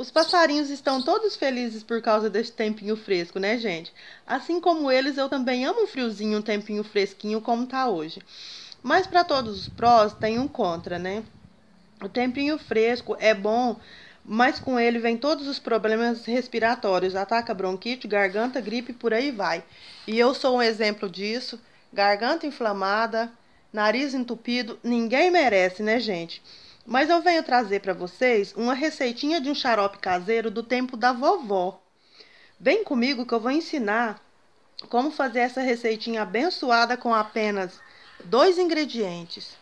Os passarinhos estão todos felizes por causa desse tempinho fresco, né, gente? Assim como eles, eu também amo um friozinho, um tempinho fresquinho como tá hoje. Mas para todos os prós, tem um contra, né? O tempinho fresco é bom, mas com ele vem todos os problemas respiratórios. Ataca bronquite, garganta, gripe, por aí vai. E eu sou um exemplo disso. Garganta inflamada, nariz entupido, ninguém merece, né, gente? Mas eu venho trazer para vocês uma receitinha de um xarope caseiro do tempo da vovó. Vem comigo que eu vou ensinar como fazer essa receitinha abençoada com apenas 2 ingredientes.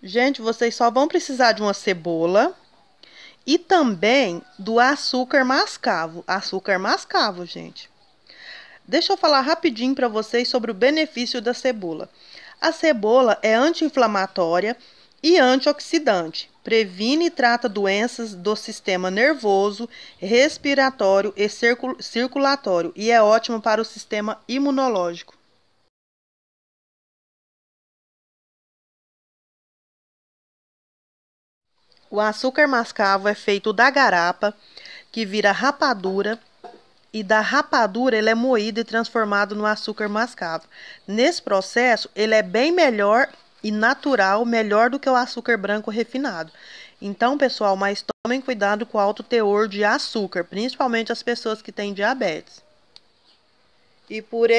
Gente, vocês só vão precisar de uma cebola e também do açúcar mascavo. Açúcar mascavo, gente. Deixa eu falar rapidinho para vocês sobre o benefício da cebola. A cebola é anti-inflamatória e antioxidante. Previne e trata doenças do sistema nervoso, respiratório e circulatório e é ótimo para o sistema imunológico. O açúcar mascavo é feito da garapa, que vira rapadura, e da rapadura ele é moído e transformado no açúcar mascavo. Nesse processo, ele é bem melhor e natural, melhor do que o açúcar branco refinado. Então, pessoal, mas tomem cuidado com o alto teor de açúcar, principalmente as pessoas que têm diabetes. E por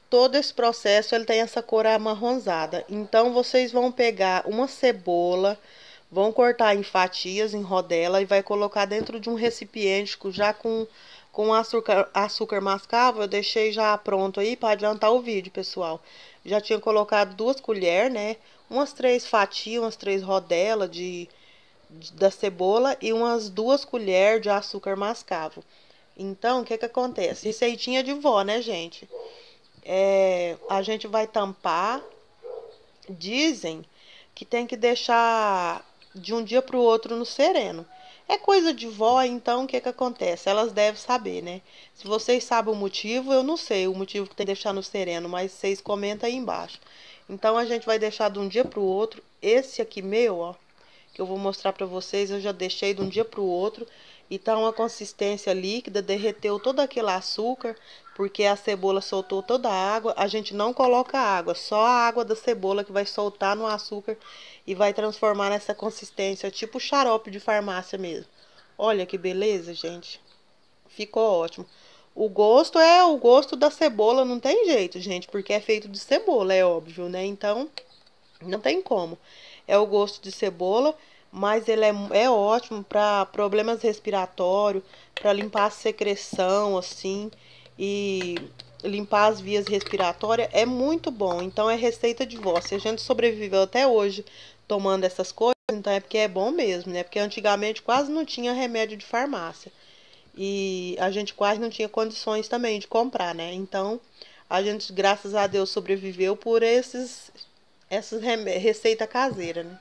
todo esse processo, ele tem essa cor amarronzada. Então, vocês vão pegar uma cebola, vão cortar em fatias, em rodela, e vai colocar dentro de um recipiente já com açúcar mascavo. Eu deixei já pronto aí para adiantar o vídeo, pessoal. Já tinha colocado 2 colheres, né? Umas 3 fatias, umas 3 rodelas da cebola e umas 2 colheres de açúcar mascavo. Então, o que que acontece? Receitinha de vó, né, gente? A gente vai tampar. Dizem que tem que deixar de um dia para o outro no sereno. É coisa de vó, então o que que acontece? Elas devem saber, né? Se vocês sabem o motivo, eu não sei o motivo que tem que deixar no sereno, mas vocês comentam aí embaixo. Então a gente vai deixar de um dia para o outro. Esse aqui meu, ó, que eu vou mostrar para vocês, eu já deixei de um dia para o outro e tá uma consistência líquida, derreteu todo aquele açúcar, porque a cebola soltou toda a água. A gente não coloca água, só a água da cebola que vai soltar no açúcar e vai transformar nessa consistência, tipo xarope de farmácia mesmo. Olha que beleza, gente. Ficou ótimo. O gosto é o gosto da cebola, não tem jeito, gente, porque é feito de cebola, é óbvio, né? Então, não tem como. É o gosto de cebola, mas ele é ótimo para problemas respiratórios, para limpar a secreção, assim, e limpar as vias respiratórias. É muito bom. Então, é receita de vó. Se a gente sobreviveu até hoje tomando essas coisas, então é porque é bom mesmo, né? Porque antigamente quase não tinha remédio de farmácia. E a gente quase não tinha condições também de comprar, né? Então, a gente, graças a Deus, sobreviveu por essas receita caseira, né?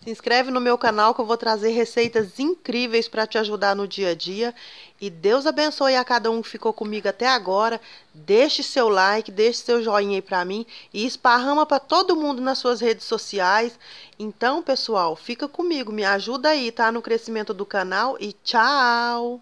Se inscreve no meu canal que eu vou trazer receitas incríveis para te ajudar no dia a dia. E Deus abençoe a cada um que ficou comigo até agora. Deixe seu like, deixe seu joinha aí para mim e esparrama para todo mundo nas suas redes sociais. Então, pessoal, fica comigo, me ajuda aí, tá? No crescimento do canal e tchau!